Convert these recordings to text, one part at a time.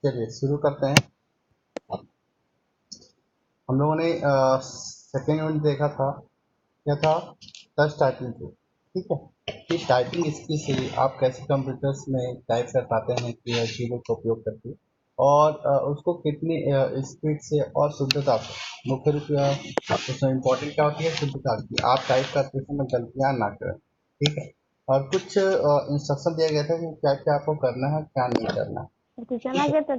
चलिए शुरू करते हैं। हम लोगों ने सेकेंड यूनिट देखा था, क्या था? Touch typing tool. ठीक है, कि टाइपिंग स्किल से आप कैसे कंप्यूटर्स में टाइप कर पाते हैं कीबोर्ड का उपयोग करके, और उसको कितनी स्पीड से और शुद्धता से। मुख्य रूप से उसमें इम्पोर्टेंट क्या होती है? शुद्धता की। आप टाइप करते समय गलतियाँ ना करें। ठीक है, और कुछ इंस्ट्रक्शन दिया गया था कि क्या क्या आपको करना है, क्या नहीं करना है। ट्यूशन आ ठीक है, गया था।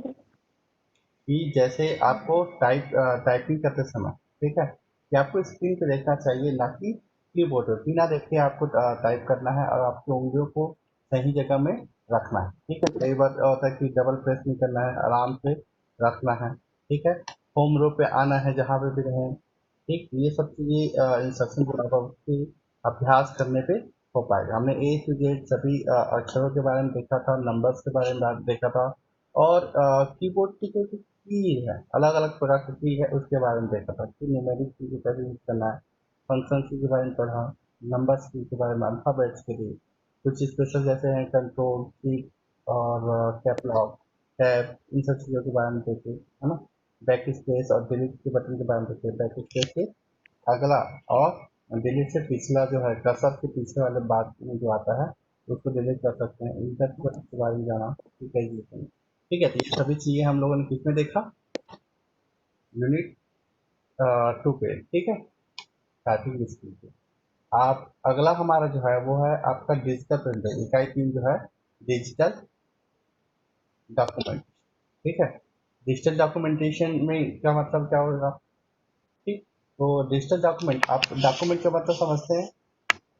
कि जैसे आपको टाइपिंग करते समय, ठीक है, कि आपको स्क्रीन पे देखना चाहिए, ना कि कीबोर्ड पे। बिना देखे आपको टाइप करना है और आपकी उंगलियों को सही जगह में रखना है। ठीक है, कई बार होता है कि डबल प्रेस नहीं करना है, आराम से रखना है। ठीक है, होम रो पे आना है जहाँ पे भी रहें। ठीक, ये सब चीज़ें इंस्ट्रक्शन जो आपके अभ्यास करने पे हो पाएगा। हमने ए टू जेड सभी अक्षरों के बारे में देखा था, नंबर्स के बारे में देखा था, और कीबोर्ड की जो की है, अलग अलग प्रकार की की है, उसके बारे में देखा था कि न्यूमेरिक की को कैसे यूज करना है। फंक्शन की के बारे में पढ़ा, नंबर्स की के बारे में, अल्फाबेट्स के लिए कुछ स्पेशल जैसे हैं कंट्रोल सी और कैपलॉक, टैब, इन सब चीज़ों के बारे में देखे, है ना। बैक स्पेस और डिलीट के बटन के बारे में देखे। बैक स्पेस से अगला और डिलीट से पिछला जो है, कर्सर के पीछे वाले बात में जो आता है उसको डिलीट कर सकते हैं। इंटर के बारे में जाना, ठीक है जी। ठीक है, तो ये सभी चीज़ें हम लोगों ने किसमें देखा? यूनिट 2 पे। ठीक है, टाइपिंग स्किल पे। आप अगला हमारा जो है वो है आपका डिजिटल प्रिंटर, इकाई 3 जो है डिजिटल डॉक्यूमेंट। ठीक है, डिजिटल डॉक्यूमेंटेशन में क्या मतलब क्या होगा? ठीक, तो डिजिटल डॉक्यूमेंट, आप डॉक्यूमेंट का मतलब समझते हैं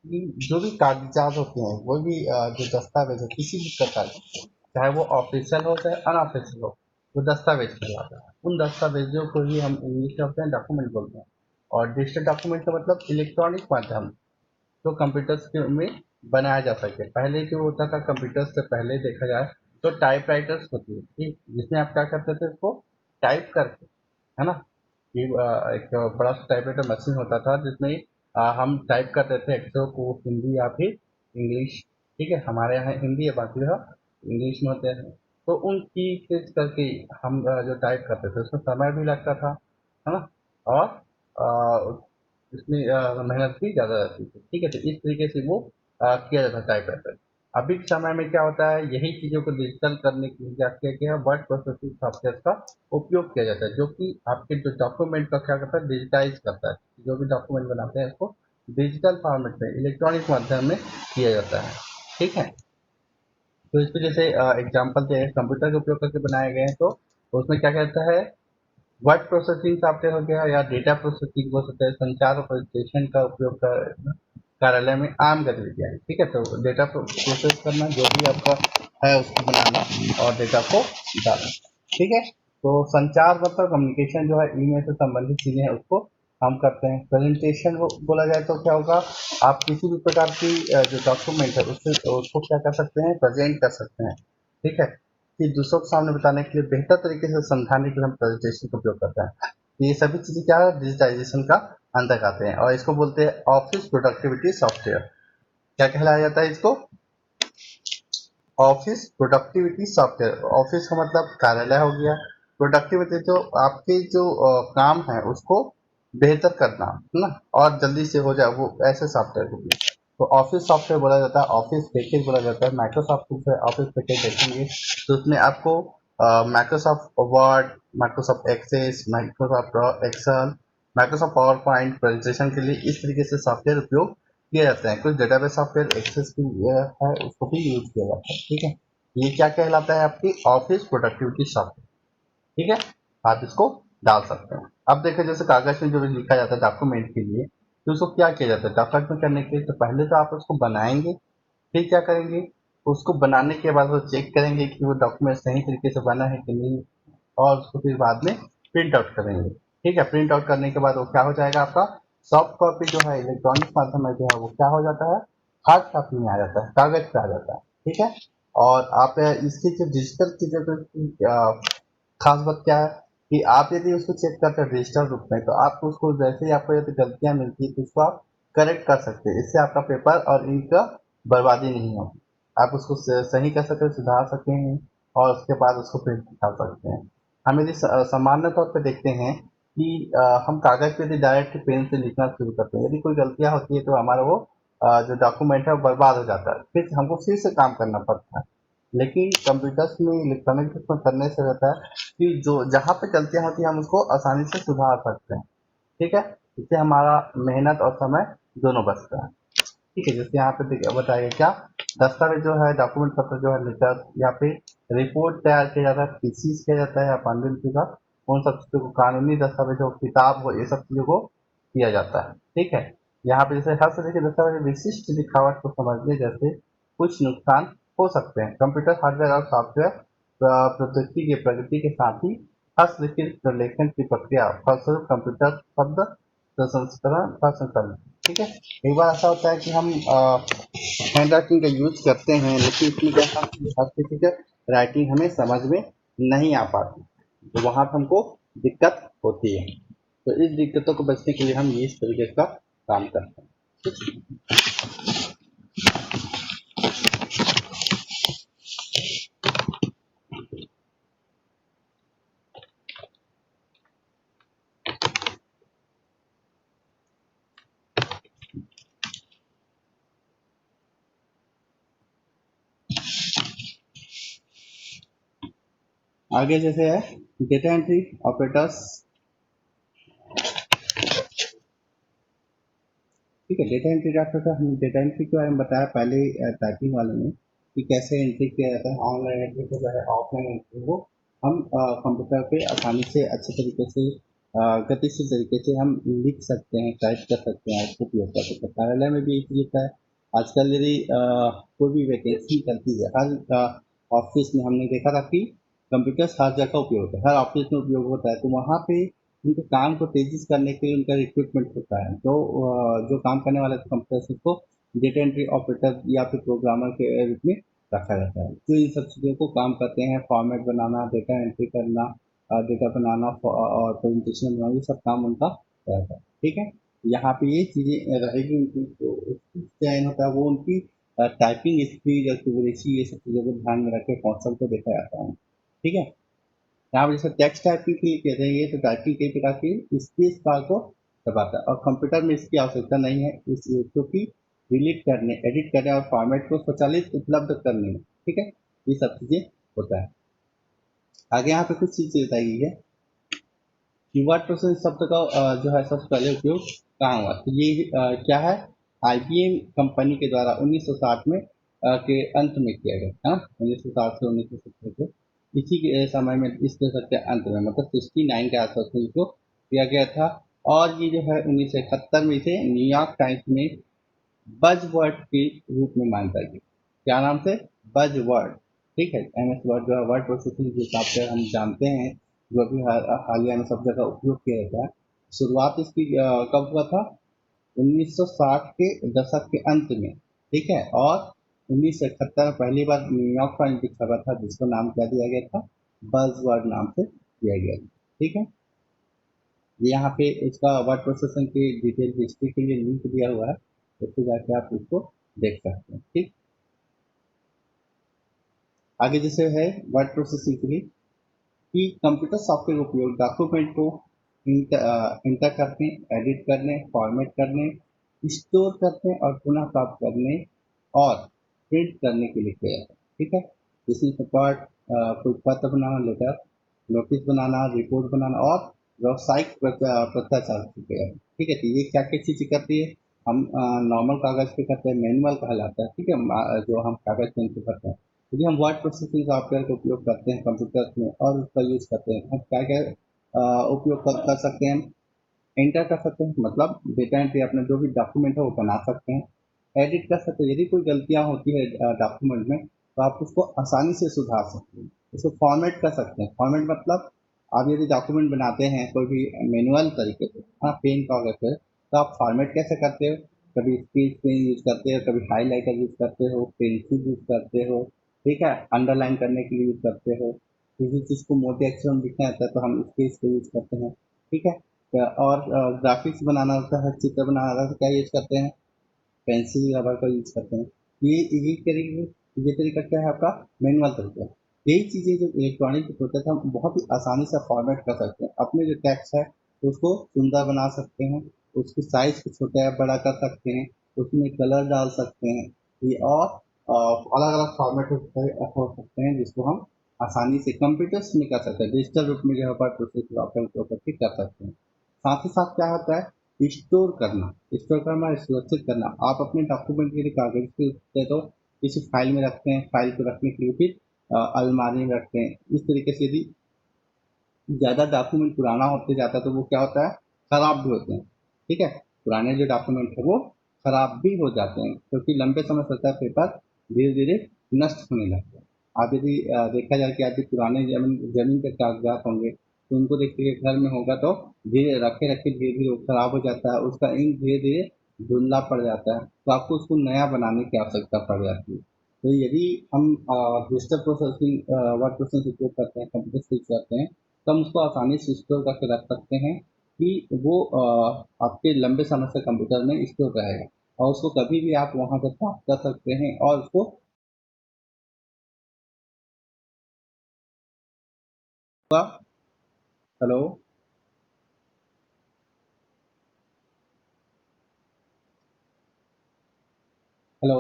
कि जो भी कागजात होते हैं, वो भी जो दस्तावेज है किसी भी प्रकार के, चाहे वो ऑफिशियल हो चाहे अनऑफिशियल हो, वो दस्तावेज कहलाता है। उन दस्तावेजों को ही हम इंग्लिश में होते हैं डॉक्यूमेंट बोलते हैं। और डिजिटल डॉक्यूमेंट का मतलब इलेक्ट्रॉनिक माध्यम जो कंप्यूटर्स के में बनाया जा सके। पहले जो होता था, कंप्यूटर्स से पहले देखा जाए तो टाइपराइटर्स होती थी, जिसमें आप क्या करते थे, उसको टाइप करके, है ना। कि एक बड़ा सा टाइपराइटर मशीन होता था जिसमें हम टाइप करते थे अक्षरों को, हिंदी या फिर इंग्लिश। ठीक है, हमारे यहाँ हिंदी है, बाकी जो इंग्लिश में होते हैं। तो उन की चीज करके हम जो टाइप करते थे उसमें समय भी लगता था, है ना। और इसमें मेहनत भी ज़्यादा रहती थी। ठीक है, तो इस तरीके से वो किया जाता है टाइपराइटर। अभी के समय में क्या होता है, यही चीज़ों को डिजिटल करने के लिए क्या किया गया है, वर्ड प्रोसेसिंग सॉफ्टवेयर का उपयोग किया जाता है, जो कि आपके जो डॉक्यूमेंट का क्या करता है, डिजिटाइज करता है। जो भी डॉक्यूमेंट बनाते हैं उसको डिजिटल फॉर्मेट में, इलेक्ट्रॉनिक माध्यम में किया जाता है। ठीक है, तो इसमें जैसे एग्जाम्पल दे, कंप्यूटर का उपयोग करके बनाए गए हैं, तो उसमें क्या कहता है, वर्ड प्रोसेसिंग सॉफ्टवेयर हो गया या डेटा प्रोसेसिंग हो सकता है, संचार और प्रेजेंटेशन का उपयोग कर कार्यालय में आम गतिविधियाँ हैं। ठीक है, तो डेटा प्रोसेस करना, जो भी आपका है उसको बनाना और डेटा को डालना। ठीक है, तो संचार मतलब कम्युनिकेशन जो है, ईमेल से संबंधित चीज़ें हैं उसको हम करते हैं। प्रेजेंटेशन बोला जाए तो क्या होगा, आप किसी भी प्रकार की जो डॉक्यूमेंट है उससे उसको क्या कर सकते हैं, प्रेजेंट कर सकते हैं। ठीक है, कि दूसरों के सामने बताने के लिए, बेहतर तरीके से समझाने के लिए हम प्रेजेंटेशन का उपयोग करते हैं। ये सभी चीज़ें क्या है, डिजिटाइजेशन का अंदर आते हैं, और इसको बोलते हैं ऑफिस प्रोडक्टिविटी सॉफ्टवेयर। क्या कहलाया जाता है इसको? Office productivity software. ऑफिस का मतलब कार्यालय हो गया, प्रोडक्टिविटी जो आपके जो काम है उसको बेहतर करना, है ना, और जल्दी से हो जाए, वो ऐसे सॉफ्टवेयर को भी तो ऑफिस सॉफ्टवेयर बोला जाता है। ऑफिस पैकेज बोला जाता है। माइक्रोसॉफ्ट से ऑफिस पैकेज देखेंगे तो उसमें आपको Microsoft Word, Microsoft Access, Microsoft Excel, Microsoft PowerPoint presentation के लिए इस तरीके से सॉफ्टवेयर उपयोग किए जाते हैं। कुछ डेटाबेस सॉफ्टवेयर एक्सेस की है, उसको भी यूज किया जाता है। ठीक है, ये क्या कहलाता है, आपकी ऑफिस प्रोडक्टिविटी सॉफ्टवेयर। ठीक है, आप इसको डाल सकते हैं। अब देखिए, जैसे कागज में जो भी लिखा जाता है डॉक्यूमेंट के लिए, तो उसको क्या किया जाता है डॉक्यूमेंट में करने के लिए, तो पहले तो आप उसको बनाएंगे, फिर क्या करेंगे, उसको बनाने के बाद वो चेक करेंगे कि वो डॉक्यूमेंट सही तरीके से बना है कि नहीं, और उसको फिर बाद में प्रिंट आउट करेंगे। ठीक है, प्रिंट आउट करने के बाद वो क्या हो जाएगा, आपका सॉफ्ट कॉपी जो है इलेक्ट्रॉनिक माध्यम में जो है वो क्या हो जाता है, हार्ड कॉपी में आ जाता है, कागज पे आ जाता है। ठीक है, और आप इसकी जो डिजिटल चीज़ों की खास बात क्या है कि आप यदि उसको चेक करते हैं डिजिटल रूप में, तो आप उसको जैसे ही आपको यदि गलतियां मिलती है तो उसको आप करेक्ट कर सकते हैं। इससे आपका पेपर और इंक का बर्बादी नहीं होगी। आप उसको सही कर सकते हैं, सुधार सकते हैं, और उसके बाद उसको प्रिंट निकाल सकते हैं। हम यदि सामान्य तौर पे देखते हैं कि हम कागज़ पे यदि डायरेक्ट पेन से लिखना शुरू करते हैं, यदि कोई गलतियाँ होती है तो हमारा वो जो डॉक्यूमेंट है वो बर्बाद हो जाता है, फिर हमको फिर से काम करना पड़ता है। लेकिन कंप्यूटर्स में इलेक्ट्रॉनिक बुक में करने से रहता है कि जो जहाँ पे गलतियाँ होती हैं हम उसको आसानी से सुधार सकते हैं। ठीक है, इससे हमारा मेहनत और समय दोनों बचता है। ठीक है, जैसे यहाँ पे बताया गया क्या, दस्तावेज जो है डॉक्यूमेंट पत्र जो है लेटर या फिर रिपोर्ट तैयार किया जाता है, थीसिस किया जाता है या पांडुलिपि का, उन सब चीज़ों को कानूनी दस्तावेज हो, किताब हो, ये सब चीज़ों को किया जाता है। ठीक है, यहाँ पे जैसे हर तरह के दस्तावेज विशिष्ट दिखावट को समझने जैसे कुछ नुकसान हो सकते हैं। कंप्यूटर हार्डवेयर और सॉफ्टवेयर प्रौद्योगिकी की प्रगति के साथ ही हस्तलिखित प्रलेखन की प्रक्रिया फलस्वरूप कंप्यूटर शब्द प्रसंस्करण का संकलन। ठीक है, एक बार ऐसा होता है कि हम हैंड राइटिंग का यूज करते हैं, लेकिन इसमें क्या था कि हर किसी का राइटिंग हमें समझ में नहीं आ पाती, तो वहाँ पे हमको दिक्कत होती है। तो इस दिक्कतों को बचने के लिए हम ये इस तरीके का काम करते हैं। आगे जैसे है डेटा एंट्री ऑपरेटर्स। ठीक है, डेटा एंट्री ऑपरेटर, हम डेटा एंट्री के बारे में बताया पहले टाइपिंग वाले में कि कैसे एंट्री किया जाता है। ऑनलाइन एंट्री को जो है, ऑफलाइन एंट्री को हम कंप्यूटर पे आसानी से अच्छे तरीके से गतिशील तरीके से हम लिख सकते हैं, टाइप कर सकते हैं, इसको उपयोग कर सकते हैं। कार्यालय में भी एक चीज होता है, आजकल यदि कोई भी वैकेंसी निकलती है, हर ऑफिस में हमने देखा था कि कंप्यूटर हर जगह उपयोग होता है, हर ऑफिस में उपयोग होता है। तो वहाँ पे उनके काम को तेजी से करने के लिए उनका रिक्रूटमेंट होता है, तो जो काम करने वाले कंप्यूटर को डेटा एंट्री ऑपरेटर या फिर प्रोग्रामर के रूप में रखा जाता है, जो इन सब चीज़ों को काम करते हैं, फॉर्मेट बनाना, डेटा एंट्री करना, डेटा बनाना और प्रेजेंटेशन बनाना, ये सब काम उनका रहता है। ठीक है, यहाँ पे ये चीज़ें रहेगी उनकी, तो उसकी चयन होता है, वो उनकी टाइपिंग स्पीड, एक्यूरेसी, ये सब चीज़ों को ध्यान में रख के कौशल को देखा जाता है। ठीक है, यहाँ पर जैसे टेक्स्ट टाइपिंग के लिए कहते हैं, ये तो टाइपिंग कई प्रकार की स्पेस बार को दबाता है, और कंप्यूटर में इसकी आवश्यकता नहीं है, इसलिए क्योंकि डिलीट करने, एडिट करने और फॉर्मेट को स्वचालित उपलब्ध करने में, ठीक है, ये सब चीजें होता है। आगे यहाँ पे कुछ चीजें बताई गई है कि वर्ड प्रोसेसिंग शब्द का जो है सबसे पहले उपयोग कहाँ हुआ, तो ये क्या है, IBM कंपनी के द्वारा 1960 में के अंत में किया गया है ना, 1960 से 1970 के इसी के समय में, इस दशक के अंत में, मतलब 69 के आसपास में इसको किया गया था। और ये जो है 1971 में इसे न्यूयॉर्क टाइम्स में बज़वर्ड के रूप में मानता है। क्या नाम से? बज़वर्ड। ठीक है, MS वर्ड जो है वर्ड प्रोसेसिंग के हिसाब से हम जानते हैं, जो अभी हालिया में सब जगह उपयोग किया जाता है। शुरुआत इसकी कब हुआ था? 1960 के दशक के अंत में। ठीक है, और 1971 में पहली बार न्यूयॉर्क टाइम्स की खबर था, जिसको नाम क्या दिया गया था? बज़वर्ड नाम से दिया गया था। ठीक है, यहाँ पे इसका वर्ड प्रोसेसिंग की डिटेल हिस्ट्री के लिए लिंक दिया हुआ है, उससे जाके आप उसको देख सकते हैं। ठीक, आगे जैसे है वर्ड प्रोसेसिंग के लिए कि कंप्यूटर सॉफ्टवेयर का उपयोग डॉक्यूमेंट को इंटर करने, एडिट करने, फॉर्मेट करने, स्टोर करने और पुनः प्राप्त करने और प्रिंट करने के लिए किया जाता है। ठीक है, जिसमें सपोर्ट कोई पत्र बनाना, लेटर, नोटिस बनाना, रिपोर्ट बनाना और व्यावसायिक पत्राचार किया जाता है। ठीक है, तो ये क्या क्या चीज़ें करती है, हम नॉर्मल कागज़ पे करते हैं, मैनुअल कहलाता है। ठीक है, जो हम कागज़ पेन पे करते हैं, यदि हम वर्ड प्रोसेसिंग सॉफ्टवेयर का उपयोग करते हैं कंप्यूटर में और उसका यूज करते हैं, हम क्या क्या उपयोग कर सकते हैं, एंटर कर सकते हैं, मतलब डेटा एंट्री, अपना जो भी डॉक्यूमेंट है वो बना सकते हैं, एडिट कर सकते हैं, यदि कोई गलतियां होती है डॉक्यूमेंट में तो आप उसको आसानी से सुधार सकते हैं, उसको फॉर्मेट कर सकते हैं। फॉर्मेट मतलब आप यदि डॉक्यूमेंट बनाते हैं कोई भी मैनुअल तरीके से, हाँ, पेन कागज से, तो आप फॉर्मेट कैसे करते हो? कभी स्केच पेन यूज करते हो, कभी हाईलाइटर यूज करते हो, पेंसिल यूज करते हो, ठीक है, अंडरलाइन करने के लिए यूज करते हो, किसी चीज़ को मोटे अक्षरों में लिखना रहता है तो हम स्केच पे यूज करते हैं। ठीक है, और ग्राफिक्स बनाना होता है, चित्र बनाना होता है, तो क्या यूज करते हैं? पेंसिल रबर का यूज करते हैं। ये तरीका क्या है आपका? मैनुअल तरीका। यही चीज़ें जो इलेक्ट्रॉनिक होता था हम बहुत ही आसानी से फॉर्मेट कर सकते हैं। अपने जो टेक्स्ट है उसको सुंदर बना सकते हैं, उसकी साइज़ को छोटा या बड़ा कर सकते हैं, उसमें कलर डाल सकते हैं। ये और अलग-अलग फॉर्मेट हो सकते हैं जिसको हम आसानी से कंप्यूटर्स में कर सकते हैं। डिजिटल रूप में जो है वर्ड प्रोसेस का उपयोग करके कर सकते हैं। साथ ही साथ क्या होता है स्टोर करना, सुरक्षित करना। आप अपने डॉक्यूमेंट के लिए कागज के तो किसी फाइल में रखते हैं, फाइल को रखने के लिए फिर अलमारी में रखते हैं। इस तरीके से यदि ज़्यादा डॉक्यूमेंट पुराना होते जाता है तो वो क्या होता है, खराब भी होते हैं। ठीक है, पुराने जो डॉक्यूमेंट है वो खराब भी हो जाते हैं क्योंकि लंबे समय तक पेपर धीरे धीरे नष्ट होने लगते हैं। आप यदि देखा जाए कि आप पुराने जमीन जमीन के कागजात होंगे तो उनको देखिए घर में होगा तो धीरे रखे रखे धीरे धीरे वो खराब हो जाता है, उसका इंक धीरे धीरे धुंधला पड़ जाता है, तो आपको उसको नया बनाने की आवश्यकता पड़ जाती है। तो यदि हम डिजिटल प्रोसेसिंग वर्ड प्रोसेसिंग उपयोग करते हैं, कंप्यूटर से करते हैं, तो हम उसको आसानी से स्टोर करके रख सकते हैं कि वो आपके लंबे समय से कंप्यूटर में स्टोर रहेगा और उसको कभी भी आप वहाँ से प्राप्त कर सकते हैं और उसको हेलो हेलो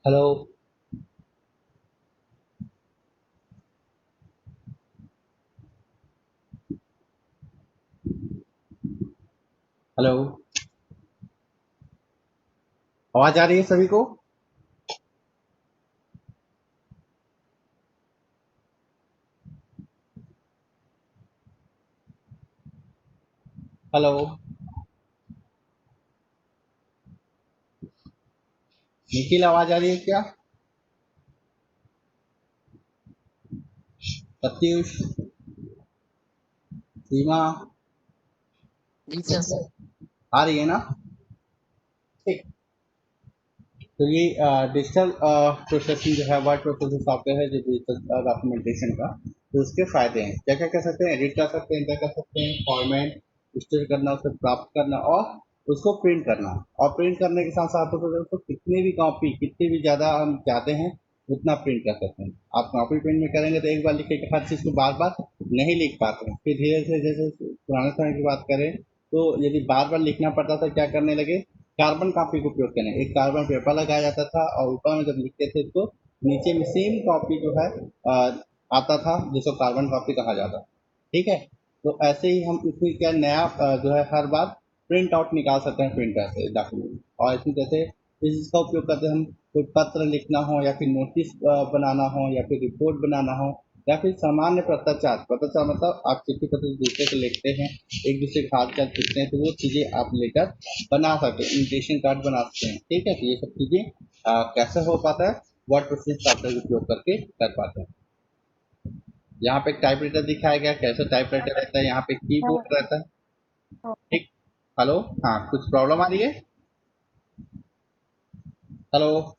हेलो हेलो आवाज आ रही है सभी को? हेलो निखिल आवाज आ रही है क्या? सतीश, सीमा, जी सर। आ रही है ना? ठीक। तो ये डिजिटल प्रोसेसिंग जो है वर्ड प्रोसेसिंग सॉफ्टवेयर है जो डिजिटल डॉक्यूमेंटेशन का, तो उसके फायदे हैं क्या क्या कर सकते हैं, एडिट कर सकते हैं, क्या कर सकते हैं, फॉर्मेट स्टोर करना, उसे प्राप्त करना और उसको प्रिंट करना। और प्रिंट करने के साथ साथ उसको कितने भी कॉपी कितनी भी ज़्यादा हम चाहते हैं उतना प्रिंट कर सकते हैं। आप कॉपी प्रिंट में करेंगे तो एक बार लिखे के हर चीज़ को बार बार नहीं लिख पाते हैं, फिर धीरे धीरे जैसे पुराने समय की बात करें तो यदि बार बार लिखना पड़ता था क्या करने लगे, कार्बन कॉपी का उपयोग करें, एक कार्बन पेपर लगाया जाता था और ऊपर में जब लिखते थे तो नीचे में सेम कॉपी जो है आता था जिसको कार्बन कॉपी कहा जाता था। ठीक है, तो ऐसे ही हम इसमें क्या नया जो है हर बार प्रिंट आउट निकाल सकते हैं प्रिंटर से डॉक्यूमेंट। और इसमें जैसे इसका उपयोग करते हम कोई पत्र लिखना हो या फिर नोटिस बनाना हो या फिर रिपोर्ट बनाना हो या फिर सामान्य पत्राचार, पत्राचार मतलब आप चिट्ठी पत्र एक दूसरे को लिखते हैं, एक दूसरे का हाल चाल पूछते हैं, तो वो चीज़ें आप लेकर बना सकते हैं, इन्विटेशन कार्ड बना सकते हैं। ठीक है, तो ये सब चीज़ें कैसे हो पाता है, वर्ड प्रोसेस सॉफ्टवेयर का उपयोग करके कर पाते हैं। यहाँ पे एक टाइपराइटर दिखाया गया, कैसे टाइपराइटर रहता है, यहाँ पे कीबोर्ड रहता है। ठीक। हेलो, हाँ कुछ प्रॉब्लम आ रही है? हेलो,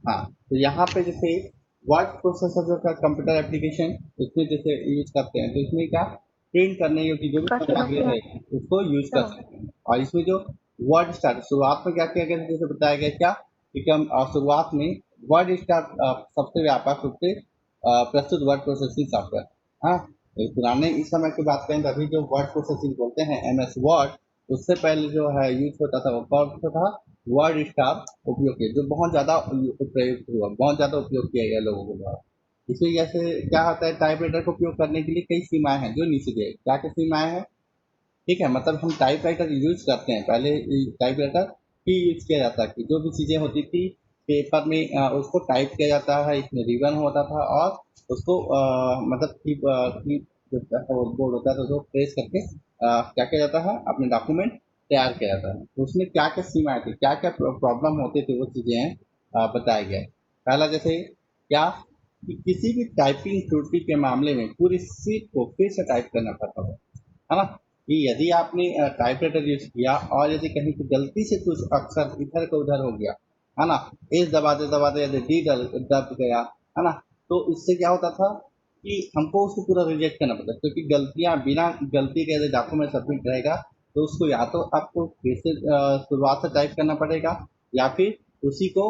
हाँ, तो यहाँ पे जैसे वर्ड प्रोसेसर जो का कंप्यूटर एप्लीकेशन उसमें जैसे यूज करते हैं तो इसमें क्या प्रिंट करने योग्य जो भी सामग्री है उसको यूज कर सकते हैं। और इसमें जो वर्ड स्टार शुरुआत में क्या किया गया था, जैसे बताया गया क्या कि हम शुरुआत में वर्ड स्टार सबसे व्यापक रूप से प्रस्तुत वर्ड प्रोसेसिंग सॉफ्टवेयर। हाँ, तो पुराने इस समय की बात करें तो अभी जो वर्ड प्रोसेसिंग बोलते हैं MS वर्ड, उससे पहले जो है यूज होता था वो कौन सा था, वर्ड स्टार उपयोग किया जो बहुत ज़्यादा प्रयुक्त हुआ, बहुत ज़्यादा उपयोग किया गया लोगों के द्वारा। इसी वजह से क्या होता है टाइपराइटर का उपयोग करने के लिए कई सीमाएं हैं जो नीचे दी है। क्या क्या सीमाएं हैं? ठीक है, मतलब हम टाइपराइटर यूज करते हैं, पहले टाइपराइटर ही यूज किया जाता है कि जो भी चीज़ें होती थी पेपर में उसको टाइप किया जाता है, इसमें रिबन होता था और उसको मतलब जो बोर्ड होता है तो उसको प्रेस करके क्या किया जाता है, अपने डॉक्यूमेंट तैयार किया जाता है। तो उसमें क्या क्या सीमाएं थी, क्या क्या प्रॉब्लम होते थे, वो चीज़ें बताया गया है। पहला जैसे क्या कि किसी भी टाइपिंग त्रुटि के मामले में पूरी सीट को फिर से टाइप करना पड़ता है ना। कि यदि आपने टाइपराइटर यूज किया और यदि कहीं पे गलती से कुछ अक्षर इधर का उधर हो गया, है ना, एस दबाते दबाते यदि डी दब गया, है ना, तो इससे क्या होता था कि हमको उसको पूरा रिजेक्ट करना पड़ता है, क्योंकि गलतियां बिना गलती के यदि डॉक्यूमेंट सबमिट रहेगा तो उसको या तो आपको फिर से शुरुआत से टाइप करना पड़ेगा, या फिर उसी को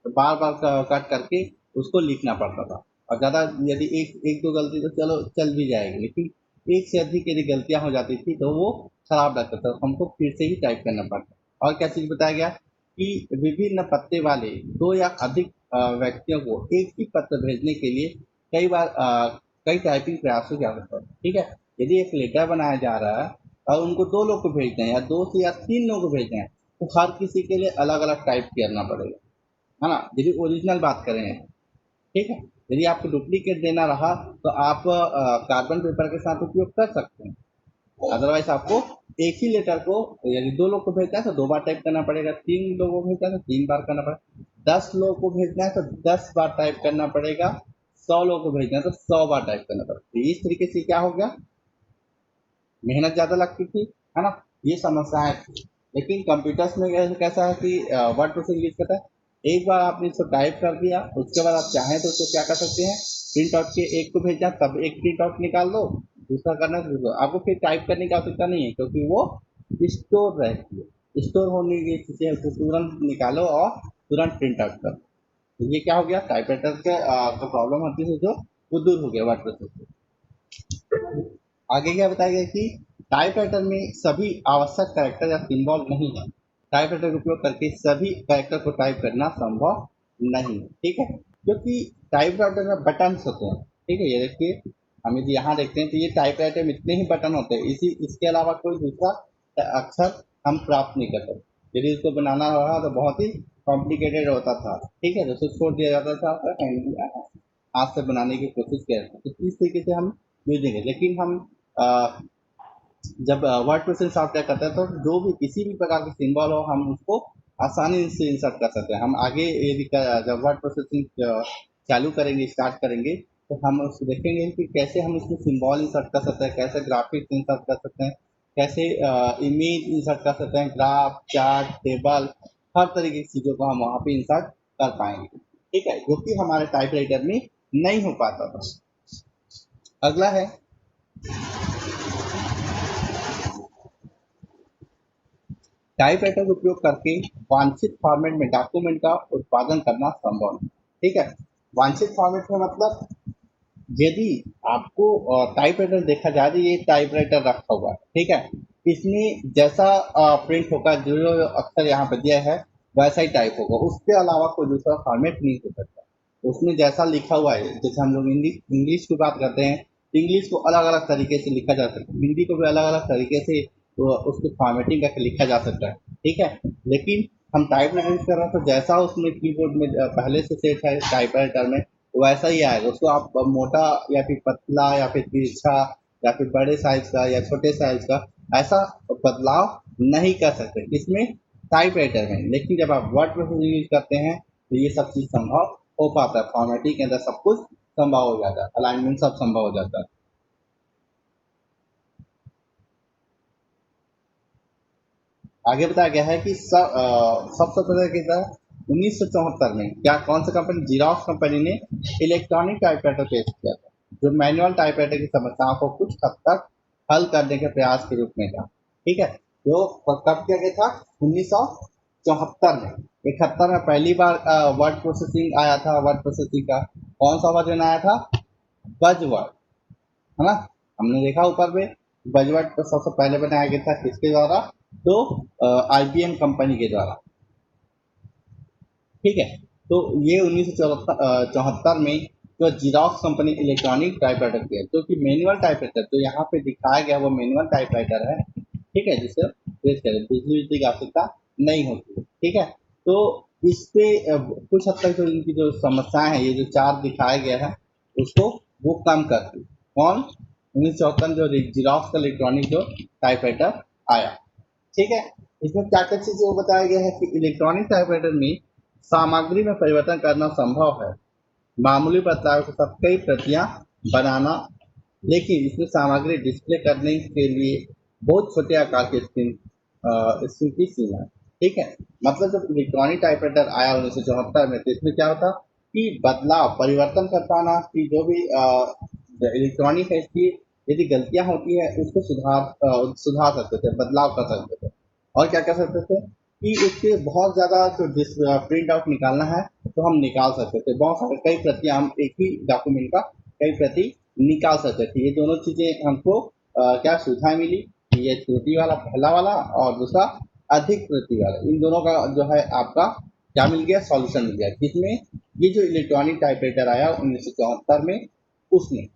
बार बार कट करके उसको लिखना पड़ता था। और ज़्यादा यदि एक एक दो गलती तो चलो चल भी जाएगी, लेकिन एक से अधिक यदि गलतियां हो जाती थी तो वो खराब लगता था, हमको फिर से ही टाइप करना पड़ता। और क्या चीज़ बताया गया कि विभिन्न पत्ते वाले दो या अधिक व्यक्तियों को एक ही पत्र भेजने के लिए कई बार कई टाइपिंग प्रयासों की आवश्यकता है। ठीक है, यदि एक लेटर बनाया जा रहा है और उनको दो लोग को भेजना है या दो से या तीन लोग को भेजना है, तो हर किसी के लिए अलग अलग टाइप करना पड़ेगा, है ना, यदि ओरिजिनल बात करें। ठीक है, यदि आपको डुप्लीकेट देना रहा तो आप कार्बन पेपर के साथ उपयोग कर सकते हैं। अदरवाइज आपको एक ही लेटर को यदि दो लोग को भेजना है तो दो बार टाइप करना पड़ेगा, तीन लोगों को भेजना है तो तीन बार करना पड़ेगा, 10 लोगों को भेजना है तो 10 बार टाइप करना पड़ेगा, 100 लोगों को भेजना है तो 100 बार टाइप करना पड़ेगा। तो इस तरीके से क्या हो गया, मेहनत ज़्यादा लगती थी, है ना, ये समस्याएं थी। लेकिन कंप्यूटर्स में कैसा है कि वर्ड प्रोसेसिंग यूज करता है, एक बार आपने इसको टाइप कर दिया, उसके बाद आप चाहें तो उसको क्या कर सकते हैं, प्रिंट आउट के एक को भेजना तब एक प्रिंट आउट निकाल दो, दूसरा करना है तो दूसरा, आपको फिर टाइप करने की आवश्यकता नहीं है, क्योंकि वो स्टोर रहती है। स्टोर होने की चीज़ें उसको तुरंत निकालो और तुरंत प्रिंट आउट करो। तो ये क्या हो गया, टाइपराइटर के जो प्रॉब्लम होती है जो वो दूर हो गया वर्ड प्रोसेसिंग। आगे क्या बताया गया कि टाइपराइटर में सभी आवश्यक कैरेक्टर या सिंबल नहीं है। टाइपराइटर का उपयोग करके सभी कैरेक्टर को टाइप करना संभव नहीं है। ठीक है, क्योंकि टाइपराइटर में बटन्स होते हैं। ठीक है, ये देखिए, हम यदि यहाँ देखते हैं तो ये टाइपराइटर में इतने ही बटन होते हैं, इसी इसके अलावा कोई दूसरा अक्षर हम प्राप्त नहीं कर सकते। यदि इसको बनाना रहा तो बहुत ही कॉम्प्लिकेटेड होता था। ठीक है, तो उसको छोड़ दिया जाता था, हाथ से बनाने की कोशिश किया जाता था। तो इस तरीके से हम भेजेंगे, लेकिन हम अ, जब वर्ड प्रोसेसिंग सॉफ्टवेयर करते हैं तो जो भी किसी भी प्रकार के सिंबल हो हम उसको आसानी से इंसर्ट कर सकते हैं। हम आगे यदि जब वर्ड प्रोसेसिंग चालू करेंगे, स्टार्ट करेंगे, तो हम उसको देखेंगे कि कैसे हम इसमें सिंबल इंसर्ट कर सकते हैं, कैसे ग्राफिक्स इंसर्ट कर सकते हैं, कैसे इमेज इंसर्ट कर सकते हैं, ग्राफ, चार्ट, टेबल, हर तरीके की चीज़ों को हम वहाँ पे इंसर्ट कर पाएंगे। ठीक है, जो कि हमारे टाइपराइटर में नहीं हो पाता था। अगला है टाइपराइटर का उपयोग करके वांछित फॉर्मेट में डॉक्यूमेंट का उत्पादन करना संभव है। ठीक है, वांछित फॉर्मेट में मतलब यदि आपको टाइपराइटर देखा जाए तो ये टाइपराइटर रखा हुआ है। ठीक है, इसमें जैसा प्रिंट होगा, जो जो अक्षर यहाँ पे दिया है वैसा ही टाइप होगा, उसके अलावा कोई दूसरा फॉर्मेट नहीं हो सकता। उसमें जैसा लिखा हुआ है, जैसे हम लोग इंग्लिश की बात करते हैं, इंग्लिश को अलग अलग तरीके से लिखा जा सकता है, हिंदी को भी अलग अलग तरीके से उसकी फॉर्मेटिंग करके लिखा जा सकता है। ठीक है, लेकिन हम टाइप यूज कर रहे हैं तो जैसा उसमें कीबोर्ड में पहले से सेट है टाइपराइटर में वैसा ही आएगा। उसको आप मोटा या फिर पतला या फिर तिरछा या फिर बड़े साइज का या छोटे साइज का ऐसा बदलाव नहीं कर सकते इसमें टाइपराइटर में। लेकिन जब आप वर्ड प्रोसेसिंग यूज करते हैं तो ये सब चीज़ संभव हो पाता है, फॉर्मेटिंग के अंदर सब कुछ संभव हो जाता है, अलाइनमेंट सब संभव हो जाता है। आगे बताया गया है कि सबसे पहले क्या था, 1974 में क्या कौन सा कंपनी, जीरोक्स कंपनी ने इलेक्ट्रॉनिक टाइपराइटर पेश किया था, जो मैनुअल टाइपराइटर की समस्याओं को कुछ हद तक हल करने के प्रयास के रूप में था। ठीक है, जो कब किया गया था, 1974 में। 71 में पहली बार वर्ड प्रोसेसिंग आया था। वर्ड प्रोसेसिंग का कौन सा वर्जन आया था, बजवर्ड, है ना, हमने देखा ऊपर में। बजवर्ड को सबसे पहले बनाया गया था किसके द्वारा, तो आईबीएम कंपनी के द्वारा। ठीक है, तो ये 1974 में जो जीरोक्स कंपनी इलेक्ट्रॉनिक टाइपराइटर की है, जो कि मैनुअल टाइपराइटर, जो यहाँ पे दिखाया गया वो मैनुअल टाइपराइटर है। ठीक है, जिससे प्रेस करें बिजली बिजली की आवश्यकता नहीं होती। ठीक है, तो इस पे कुछ हद तक जो इनकी जो समस्याएं हैं, ये जो चार दिखाया गया है उसको वो कम करती है। कौन, 1974 जो जेरॉक्स का इलेक्ट्रॉनिक जो टाइपराइटर आया। ठीक है, इसमें क्या क्या चीजें बताया गया है कि इलेक्ट्रॉनिक टाइपराइटर में सामग्री में परिवर्तन करना संभव है, मामूली बदलाव के साथ कई प्रतियां बनाना, लेकिन इसमें सामग्री डिस्प्ले करने के लिए बहुत छोटे आकार के स्क्रीन की सीमा है। ठीक है, मतलब जब इलेक्ट्रॉनिक टाइपराइटर आया 1974 में, तो इसमें क्या होता कि बदलाव परिवर्तन कर पाना कि जो भी इलेक्ट्रॉनिक है इसकी यदि गलतियां होती है उसको सुधार सकते थे, बदलाव कर सकते थे। और क्या कर सकते थे कि उसके बहुत ज़्यादा जो प्रिंट आउट निकालना है तो हम निकाल सकते थे, बहुत सारे कई प्रतियां हम एक ही डॉक्यूमेंट का कई प्रति निकाल सकते थे। ये दोनों चीज़ें हमको क्या सुविधाएं मिली, ये छोटी वाला पहला वाला और दूसरा अधिक प्रति वाला, इन दोनों का जो है आपका क्या मिल गया, सॉल्यूशन मिल गया, जिसमें ये जो इलेक्ट्रॉनिक टाइपराइटर आया 1974 में उसमें।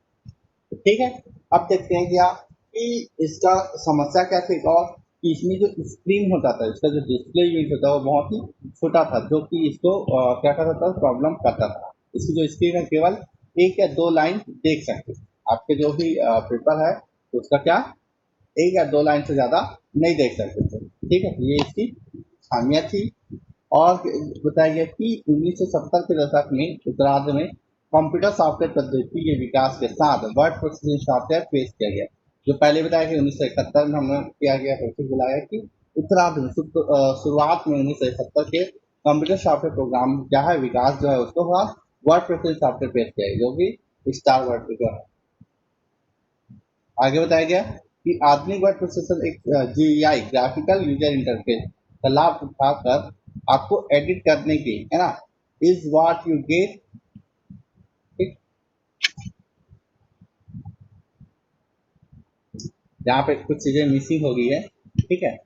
ठीक है, अब देखते हैं क्या कि इसका समस्या क्या थी, और कि इसमें जो स्क्रीन होता था, इसका जो डिस्प्ले यूनिट होता था वो बहुत ही छोटा था, जो कि इसको क्या करता था, प्रॉब्लम करता था। इसकी जो स्क्रीन है केवल एक या दो लाइन देख सकते, आपके जो भी पेपर है उसका क्या एक या दो लाइन से ज़्यादा नहीं देख सकते थे। ठीक है, ये इसकी खामियां थी। और बताया गया कि 1970 के दशक में उत्तरार्ध में कंप्यूटर सॉफ्टवेयर पद्धति के विकास के साथ वर्ड प्रोसेसिंग सॉफ्टवेयर पेश किया गया। जो पहले बताया कि 1971 में हमने किया गया, फिर बुलाया कि उत्तरार्ध में शुरुआत में 1970 के कंप्यूटर सॉफ्टवेयर प्रोग्राम क्या है विकास जो है उसको हुआ, वर्ड प्रोसेसिंग सॉफ्टवेयर पेश किया गया, जो कि स्टार वर्ड जो है। आगे बताया गया कि आधुनिक वर्ड प्रोसेसर एक जीयूआई ग्राफिकल यूजर इंटरफेस का लाभ उठाकर आपको एडिट करने की, है ना, इज व्हाट यू गेट। ठीक, यहाँ पे कुछ चीजें मिसिंग हो गई है। ठीक है,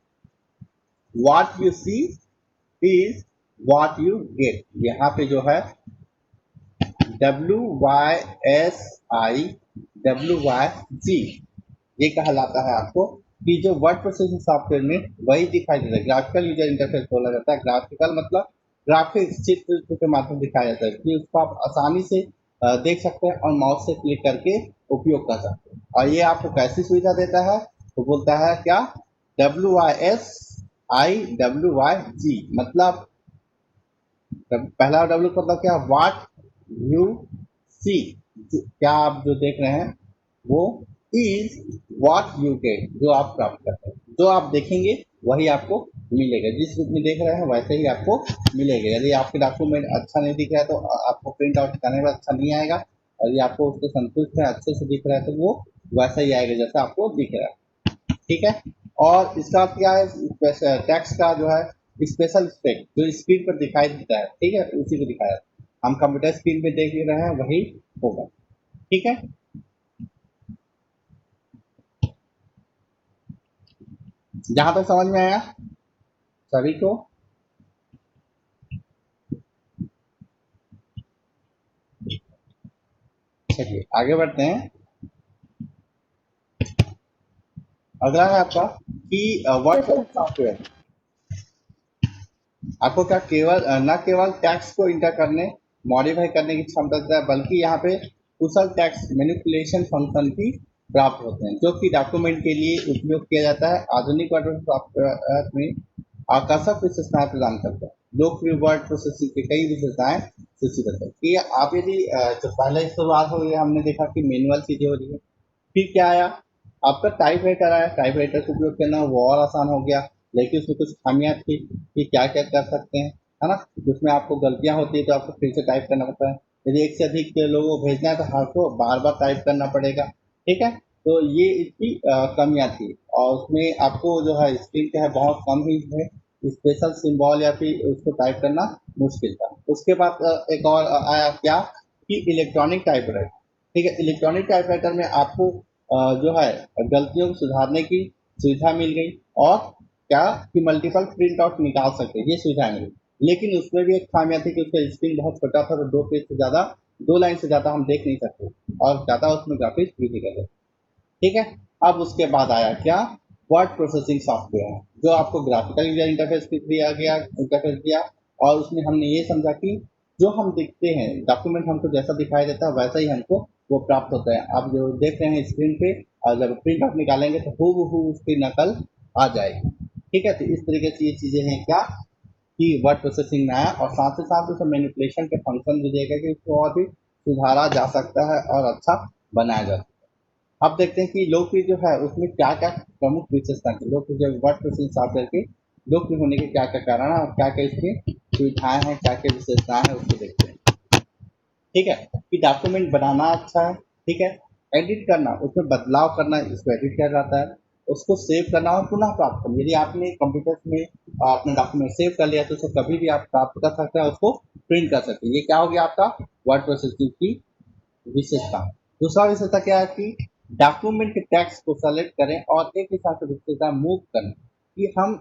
what you see is what you get, यहाँ पे जो है WYSI WYG ये कहलाता है आपको कि जो वर्ड प्रोसेसिंग सॉफ्टवेयर में वही दिखाई देता है, ग्राफिकल यूजर इंटरफेस बोला जाता है। ग्राफिकल मतलब ग्राफिक्स चित्र के माध्यम दिखाया जाता है कि उसको आप आसानी से देख सकते हैं और माउस से क्लिक करके उपयोग कर सकते हैं। और ये आपको कैसी सुविधा देता है, तो बोलता है क्या, WYSI WYG मतलब पहला डब्ल्यू मतलब क्या, व्हाट यू सी, क्या आप जो देख रहे हैं वो, इज व्हाट यू गेट जो आप प्राप्त करते हैं, जो आप देखेंगे वही आपको मिलेगा, जिस रूप में देख रहे हैं वैसे ही आपको मिलेगा। यदि आपके डॉक्यूमेंट अच्छा नहीं दिख रहा है तो आपको प्रिंट आउट करने में अच्छा नहीं आएगा, और यदि आपको उससे संतुष्ट है, अच्छे से दिख रहा है, तो वो वैसा ही आएगा जैसा आपको दिख रहा है। ठीक है, और इसका क्या है, टैक्स का जो है स्पेशल स्पेक जो स्क्रीन पर दिखाई देता है, ठीक है, उसी को दिखाया, हम कंप्यूटर स्क्रीन पे देख रहे हैं वही होगा। ठीक है, जहां तक समझ में आया सभी को। चलिए आगे बढ़ते हैं। अगला है आपका कि वर्ड सॉफ्टवेयर आपको क्या केवल न केवल टैक्स को इंटर करने मॉडिफाई करने की क्षमता देता है, बल्कि यहाँ पे कुशल टैक्स मैनिपुलेशन फंक्शन भी प्राप्त होते हैं, जो कि डॉक्यूमेंट के लिए उपयोग किया जाता है। आधुनिक वर्ड सॉफ्टवेयर में आकर्षक विशेषताएं प्रदान करता है, लोकप्रिय वर्ड प्रोसेसिंग की कई विशेषताएं सूचीबद्ध है कि आप यदि जो पहले शुरुआत हो गई, हमने देखा कि मैनुअल चीजें हो रही है, फिर क्या आया, आपका टाइपराइटर आया, टाइपराइटर का उपयोग करना वो और आसान हो गया, लेकिन उसमें कुछ खामियां थी कि क्या क्या कर सकते हैं, है ना, उसमें आपको गलतियां होती है तो आपको फिर से टाइप करना पड़ता है, यदि एक से अधिक लोगों को भेजना है तो हर को बार बार टाइप करना पड़ेगा। ठीक है, तो ये इसकी कमियां थी, और उसमें आपको जो है स्क्रीन का है बहुत कम ही है, स्पेशल सिंबल या फिर उसको टाइप करना मुश्किल था। उसके बाद एक और आया क्या कि इलेक्ट्रॉनिक टाइपराइटर। ठीक है, इलेक्ट्रॉनिक टाइपराइटर में आपको जो है गलतियों को सुधारने की सुविधा मिल गई, और क्या कि मल्टीपल प्रिंट आउट निकाल सकते हैं, ये सुविधा मिली। लेकिन उसमें भी एक खामियां थी कि उसका स्क्रीन बहुत छोटा था, तो दो पेज से ज़्यादा, दो लाइन से ज़्यादा हम देख नहीं सकते, और ज़्यादा उसमें ग्राफिक्स भी नहीं कर। ठीक है, अब उसके बाद आया क्या, वर्ड प्रोसेसिंग सॉफ्टवेयर, जो आपको ग्राफिकल यूजर इंटरफेस दिया गया, इंटरफेस दिया, और उसमें हमने ये समझा कि जो हम देखते हैं डॉक्यूमेंट हमको जैसा दिखाई देता है वैसा ही हमको वो प्राप्त होता है। आप जो देख रहे हैं स्क्रीन पे, और जब प्रिंट आउट निकालेंगे तो हूबहू उसकी नकल आ जाएगी। ठीक है, तो इस तरीके से ये चीज़ें हैं क्या कि वर्ड प्रोसेसिंग में आया, और साथ ही साथ उसमें मैनिपुलेशन के फंक्शन भी देगा कि उसको और भी सुधारा जा सकता है और अच्छा बनाया जा सकता है। अब देखते हैं कि लोकप्रिय जो है उसमें क्या क्या प्रमुख विशेषता है। लोकप्रिय जो वर्ड प्रोसेसिंग सॉफ्टवेयर के लोकप्रिय होने के क्या क्या कारण है और क्या क्या इसकी सुविधाएं हैं, क्या क्या विशेषताएं हैं, उसको देखते हैं। ठीक है, कि डॉक्यूमेंट बनाना अच्छा है। ठीक है, एडिट करना, उसमें बदलाव करना, इसको एडिट किया जाता है। उसको सेव करना और पुनः प्राप्त करना, यदि आपने कंप्यूटर में अपने डॉक्यूमेंट सेव कर लिया तो उसको कभी भी आप प्राप्त कर सकते हैं, उसको प्रिंट कर सकते हैं। ये क्या हो गया आपका वर्ड प्रोसेसिंग की विशेषता। दूसरा विशेषता क्या है कि डॉक्यूमेंट के टेक्स्ट को सेलेक्ट करें और एक हिसाब से दूसरी तरफ मूव करें, कि हम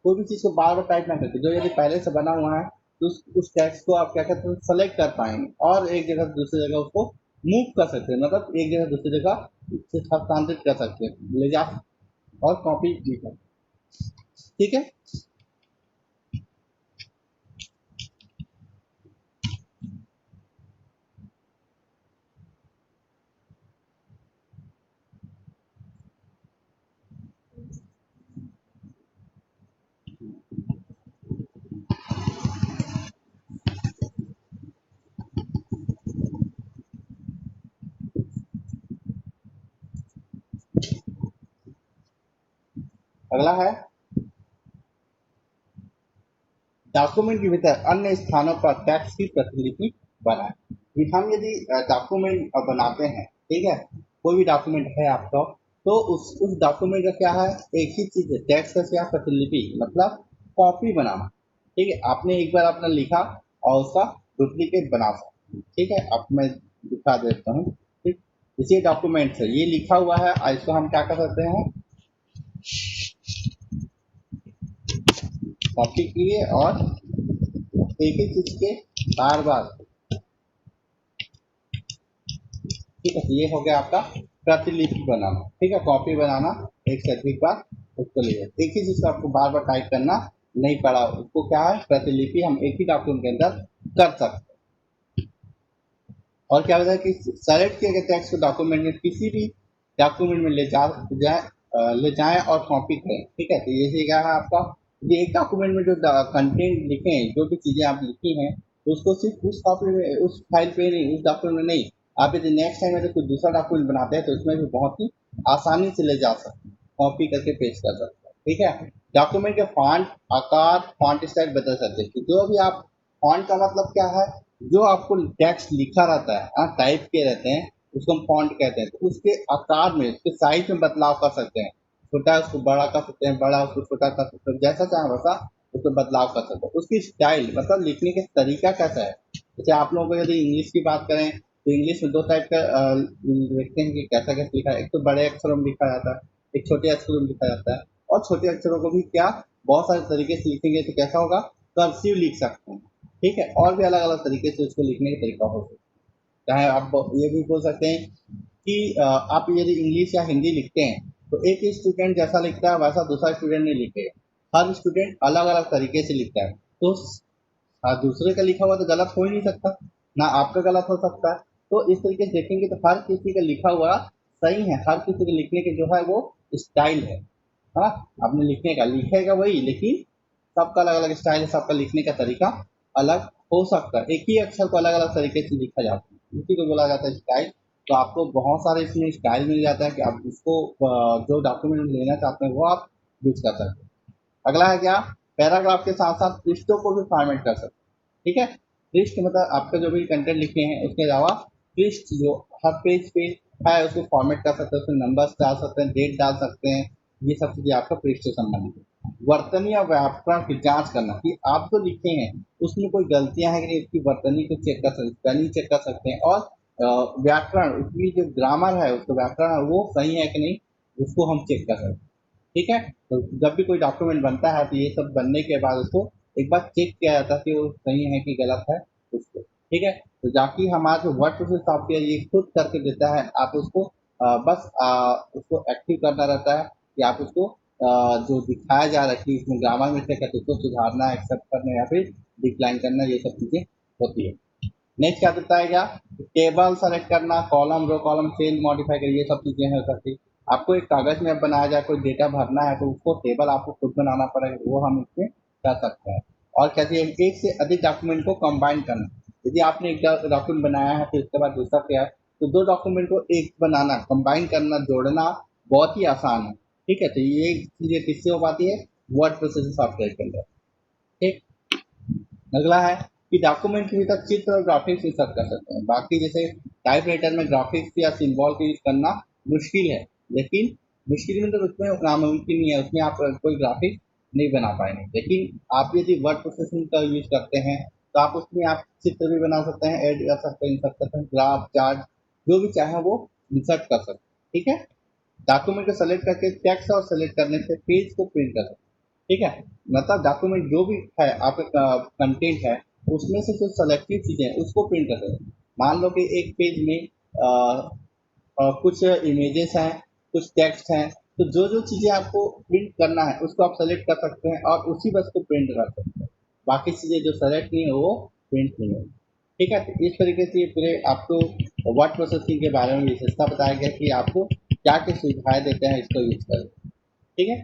कोई भी चीज़ को बार बार टाइप ना करके, जो यदि पहले से बना हुआ है तो उस टेक्स्ट को आप क्या कहते हैं सेलेक्ट कर पाएंगे और एक जगह से दूसरी जगह उसको मूव कर सकते हैं, मतलब एक जगह से दूसरी जगह से हस्तांतरित कर सकते हैं, ले जा और कॉपी भी कर। ठीक है, अगला है डॉक्यूमेंट के भीतर अन्य स्थानों पर टेक्स्ट की प्रतिलिपि बनाएं। कि हम यदि डॉक्यूमेंट बनाते हैं, ठीक है, कोई भी डॉक्यूमेंट है आपका, तो उस डॉक्यूमेंट का क्या है, एक ही चीज़ है, टेक्स्ट का क्या प्रतिलिपि, मतलब कॉपी बनाना। ठीक है, आपने एक बार अपना लिखा और उसका डुप्लीकेट बना सकते। ठीक है, अब मैं दिखा देता हूँ। ठीक, इसी डॉक्यूमेंट से ये लिखा हुआ है और इसको हम क्या कर सकते हैं, कॉपी किए और एक ही चीज के बार बार। ठीक है, तो ये हो गया आपका प्रतिलिपि बनाना। ठीक है, कॉपी बनाना, एक से अधिक बार उसको लिए एक ही चीज को आपको बार बार टाइप करना नहीं पड़ा, उसको क्या है प्रतिलिपि हम एक ही डॉक्यूमेंट के अंदर कर सकते हैं। और क्या होता है कि सेलेक्ट किए गए टेक्स्ट को डॉक्यूमेंट में किसी भी डॉक्यूमेंट में ले जाएं और कॉपी करें। ठीक है, तो ये क्या है आपका, ये एक डॉक्यूमेंट में जो कंटेंट लिखे हैं, जो भी चीजें आप लिखी हैं, तो उसको सिर्फ उस कॉपी में, उस फाइल पे नहीं, उस डॉक्यूमेंट में नहीं, आप यदि नेक्स्ट टाइम यदि कोई दूसरा डॉक्यूमेंट बनाते हैं तो उसमें भी बहुत ही आसानी से ले जा सकते हैं, कॉपी करके पेस्ट कर सकते हैं। ठीक है, डॉक्यूमेंट के फॉन्ट, आकार, फॉन्ट स्टाइल बदल सकते हैं, कि जो भी आप, फॉन्ट का मतलब क्या है, जो आपको टेक्स्ट लिखा रहता है, टाइप किए रहते हैं, उसको हम फॉन्ट कहते हैं, तो उसके आकार में, उसके साइज में बदलाव कर सकते हैं। छोटा है उसको बड़ा कर सकते हैं, बड़ा उसको छोटा कर सकते हैं, जैसा चाहे वैसा उसको बदलाव कर सकते हैं। उसकी स्टाइल मतलब लिखने का तरीका कैसा है, जैसे आप लोगों को यदि इंग्लिश की बात करें तो इंग्लिश में दो टाइप का देखते हैं कि कैसा कैसा लिखा है। एक तो बड़े अक्षरों में लिखा जाता है, एक छोटे अक्षरों में लिखा जाता है। और छोटे अक्षरों को भी क्या बहुत सारे तरीके से लिखेंगे तो कैसा होगा, कर्सिव लिख सकते हैं। ठीक है, और भी अलग अलग तरीके से उसको लिखने का तरीका हो सकता है। चाहे आप ये भी बोल सकते हैं कि आप यदि इंग्लिश या हिंदी लिखते हैं तो एक ही स्टूडेंट जैसा लिखता है वैसा दूसरा स्टूडेंट नहीं लिखेगा, हर स्टूडेंट अलग अलग तरीके से लिखता है। तो दूसरे का लिखा हुआ तो गलत हो ही नहीं सकता, ना आपका गलत हो सकता है। तो इस तरीके से देखेंगे तो हर किसी का लिखा हुआ सही है, हर किसी के लिखने के जो है वो स्टाइल है। हाँ, आपने लिखने का लिखेगा वही, लेकिन सबका अलग अलग स्टाइल है, सबका लिखने का तरीका अलग हो सकता है। एक ही अक्षर को अलग अलग तरीके से लिखा जाता है, इसी को बोला जाता है स्टाइल। तो आपको बहुत सारे इसमें स्टाइल मिल जाता है कि आप जिसको जो डॉक्यूमेंट लेना चाहते हैं वो आप यूज कर सकते हैं। अगला है क्या, पैराग्राफ के साथ साथ पृष्ठों को भी फॉर्मेट कर सकते हैं। ठीक है, पृष्ठ मतलब आपका जो भी कंटेंट लिखे हैं उसके अलावा पृष्ठ जो हर पेज पे है उसको फॉर्मेट कर सकते हैं, उसमें नंबर्स डाल सकते हैं, डेट डाल सकते हैं। ये सब चीजें आपका पृष्ठ से संबंधित है। वर्तनी या व्याकरण की जांच करना, कि आप जो लिखे हैं उसमें कोई गलतियां हैं कि नहीं, उसकी वर्तनी को चेक कर सकते हैं, स्पेलिंग चेक कर सकते हैं। और व्याकरण, उसकी जो ग्रामर है, उसका व्याकरण है वो सही है कि नहीं, उसको हम चेक कर सकते हैं। ठीक है, तो जब भी कोई डॉक्यूमेंट बनता है तो ये सब बनने के बाद उसको एक बार चेक किया जाता है कि वो सही है कि गलत है उसको। ठीक है, तो जाकि हमारा जो वर्ड प्रोसेस सॉफ्टवेयर ये खुद करके देता है, आप उसको बस उसको एक्टिव करना रहता है कि आप उसको जो दिखाया जा रहा है कि इसमें ग्रामर मिस्टेक है तो उसको सुधारना, एक्सेप्ट करना या फिर डिक्लाइन करना, ये सब चीज़ें होती है। नेक्स्ट क्या देता है, क्या टेबल सेलेक्ट करना, column row column cell modify करिए, ये सब चीजें हो सकती। आपको एक कागज में बनाया जाए, कोई डेटा भरना है तो उसको टेबल आपको खुद बनाना पड़ेगा, वो हम इसमें कर सकते हैं। और कैसे एक से अधिक डॉक्यूमेंट को कंबाइन करना, यदि आपने एक डॉक्यूमेंट बनाया है तो उसके बाद दूसरा क्या है, तो दो डॉक्यूमेंट को एक बनाना, कंबाइन करना, जोड़ना बहुत ही आसान है। ठीक है, तो ये चीजें किससे हो पाती है, वर्ड प्रोसेसिंग सॉफ्टवेयर के अंदर। ठीक, अगला है कि डॉक्यूमेंट के भीतर चित्र और ग्राफिक्स इंसर्ट कर सकते हैं। बाकी जैसे टाइपराइटर में ग्राफिक्स या सिंबल का यूज करना मुश्किल है, लेकिन मुश्किल मतलब उसमें नामुमकिन नहीं है, उसमें आप कोई ग्राफिक्स नहीं बना पाएंगे। लेकिन आप यदि वर्ड प्रोसेसिंग का यूज करते हैं तो आप उसमें आप चित्र भी बना सकते हैं, ऐड कर सकते हैं, इंसर्ट कर सकते हैं, ग्राफ चार्ट जो भी चाहे वो इंसर्ट कर सकते हैं। ठीक है, डॉक्यूमेंट को सेलेक्ट करके टेक्स्ट और सेलेक्ट करने से पेज को प्रिंट कर सकते हैं। ठीक है, मतलब डॉक्यूमेंट जो भी है आपका कंटेंट है, उसमें से जो सेलेक्टिव चीजें हैं उसको प्रिंट कर सकते हैं। मान लो कि एक पेज में कुछ इमेजेस हैं, कुछ टेक्स्ट हैं, तो जो जो चीजें आपको प्रिंट करना है उसको आप सेलेक्ट कर सकते हैं और उसी बस को प्रिंट कर सकते हैं। बाकी चीजें जो सेलेक्ट नहीं है वो प्रिंट नहीं होगी। ठीक है, तो इस तरीके से ये पूरे आपको वर्ड प्रोसेसिंग के बारे में विशेषता बताया गया कि आपको क्या क्या सुविधाएं देते हैं इसको यूज करें। ठीक है,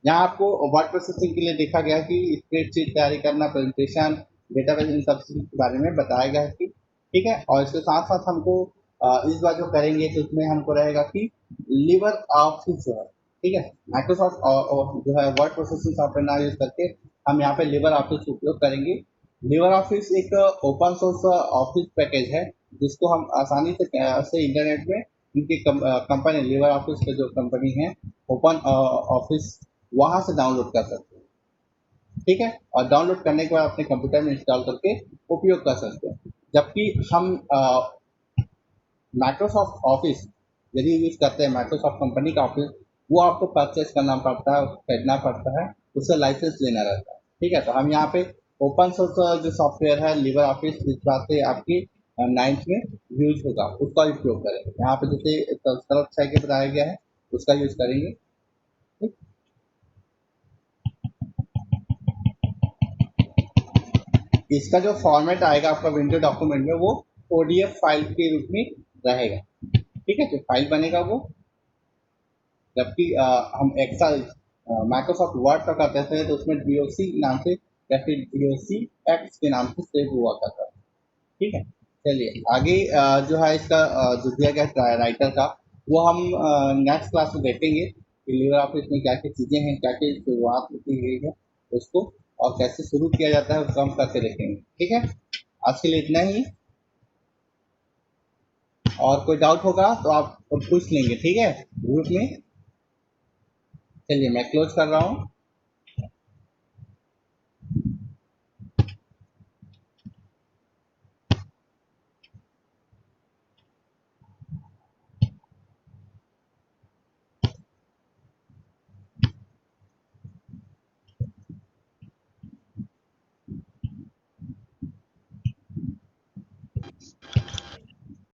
यहाँ आपको वर्ड प्रोसेसिंग के लिए देखा गया कि स्प्रेडशीट तैयारी करना, प्रेजेंटेशन, डेटाबेस, इन सब चीज़ के बारे में बताया गया है कि ठीक है। और इसके साथ साथ हमको इस बार जो करेंगे तो उसमें हमको रहेगा कि लिवर ऑफिस जो है, ठीक है, माइक्रोसॉफ्ट जो है वर्ड प्रोसेसिंग सॉफ्टवेयर ना यूज करके हम यहाँ पे लिवर ऑफिस उपयोग करेंगे। लिवर ऑफिस एक ओपन सोर्स ऑफिस पैकेज है जिसको हम आसानी से इंटरनेट में इनकी कंपनी लिवर ऑफिस के जो कंपनी है ओपन ऑफिस, वहां से डाउनलोड कर सकते हैं। ठीक है, और डाउनलोड करने के बाद अपने कंप्यूटर में इंस्टॉल करके उपयोग कर सकते हैं। जबकि हम माइक्रोसॉफ्ट ऑफिस यदि यूज करते हैं, माइक्रोसॉफ्ट कंपनी का ऑफिस, वो आपको परचेस करना पड़ता है, खरीदना पड़ता है, उससे लाइसेंस लेना रहता है। ठीक है, तो हम यहाँ पे ओपन सोर्स जो सॉफ्टवेयर है लिवर ऑफिस, इस बात से आपकी 9th में यूज होगा, उसका उपयोग करेंगे। यहाँ पे जैसे सरल छः के बताया गया है उसका यूज करेंगे। ठीक? इसका जो फॉर्मेट आएगा आपका विंडो डॉक्यूमेंट में वो ओडीएफ फाइल के रूप में रहेगा। ठीक है, जो फाइल बनेगा वो, जबकि हम एक्सेल माइक्रोसॉफ्ट वर्ड का करते थे तो उसमें डीओसी नाम से या फिर डीओसी एक्स के नाम से सेव हुआ करता था। ठीक है, चलिए आगे जो है इसका जो दिया गया राइटर का वो हम नेक्स्ट क्लास में देखेंगे कि लिबर ऑफिस में क्या क्या चीज़ें हैं, क्या क्या शुरुआत होती गई है उसको, और कैसे शुरू किया जाता है उसको हम करके देखेंगे। ठीक है, आज के लिए इतना ही, और कोई डाउट होगा तो आप पूछ लेंगे, ठीक है, ग्रुप में। चलिए मैं क्लोज कर रहा हूँ।